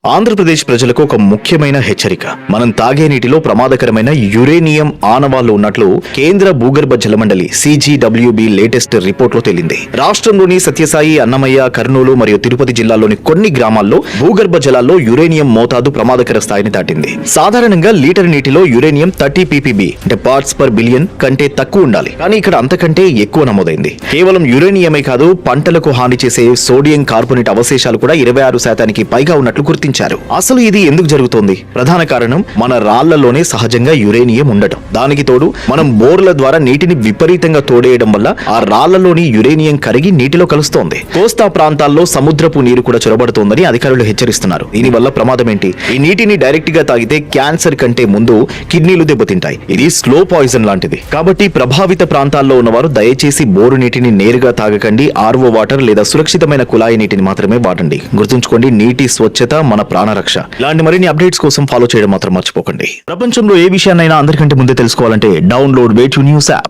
ఆంధ్రప్రదేశ్ ప్రజలకు ఒక ముఖ్యమైన హెచ్చరిక. మనం తాగే నీటిలో ప్రమాదకరమైన యురేనియం ఆనవాళ్లు ఉన్నట్లు కేంద్ర భూగర్భ జలమండలి CGWB లేటెస్ట్ రిపోర్ట్లో తేలింది. రాష్ట్రంలోని సత్యసాయి, అన్నమయ్య, కర్నూలు మరియు తిరుపతి జిల్లాల్లోని కొన్ని గ్రామాల్లో భూగర్భ జలాల్లో యురేనియం మోతాదు ప్రమాదకర స్థాయిని దాటింది. సాధారణంగా లీటర్ నీటిలో యురేనియం 30 ppb అంటే పార్ట్స్ పర్ బిలియన్ కంటే తక్కువ ఉండాలి. కానీ ఇక్కడ అంతకంటే ఎక్కువ నమోదైంది. కేవలం యురేనియమే కాదు, పంటలకు హాని చేసే సోడియం కార్బోనేట్ అవశేషాలు కూడా 26% పైగా ఉన్నట్లు గుర్తించారు. అసలు ఇది ఎందుకు జరుగుతోంది? ప్రధాన కారణం మన రాళ్లలోనే సహజంగా యురేనియం ఉండటం. దానికి తోడు మనం బోర్ల ద్వారా నీటిని విపరీతంగా తోడేయడం వల్ల ఆ రాళ్లలోని యురేనియం కరిగి నీటిలో కలుస్తోంది. కోస్తా ప్రాంతాల్లో సముద్రపు నీరు కూడా చొరబడుతోందని అధికారులు హెచ్చరిస్తున్నారు. దీనివల్ల ప్రమాదం ఏంటి? ఈ నీటిని డైరెక్ట్ గా తాగితే క్యాన్సర్ కంటే ముందు కిడ్నీలు దెబ్బతింటాయి. ఇది స్లో పాయిజన్ లాంటిది. కాబట్టి ప్రభావిత ప్రాంతాల్లో ఉన్నవారు దయచేసి బోరు నీటిని నేరుగా తాగకండి. RO వాటర్ లేదా సురక్షితమైన కుళాయి నీటిని మాత్రమే వాడండి. గుర్తుంచుకోండి, నీటి స్వచ్ఛత మన ప్రాణరక్ష. ఇలాంటి మరిన్ని అప్డేట్స్ కోసం ఫాలో చేయడం మాత్రం మర్చిపోకండి. ప్రపంచంలో ఏ విషయాన్నైనా అందరికంటే ముందే తెలుసుకోవాలంటే డౌన్లోడ్ వే2న్యూస్ యాప్.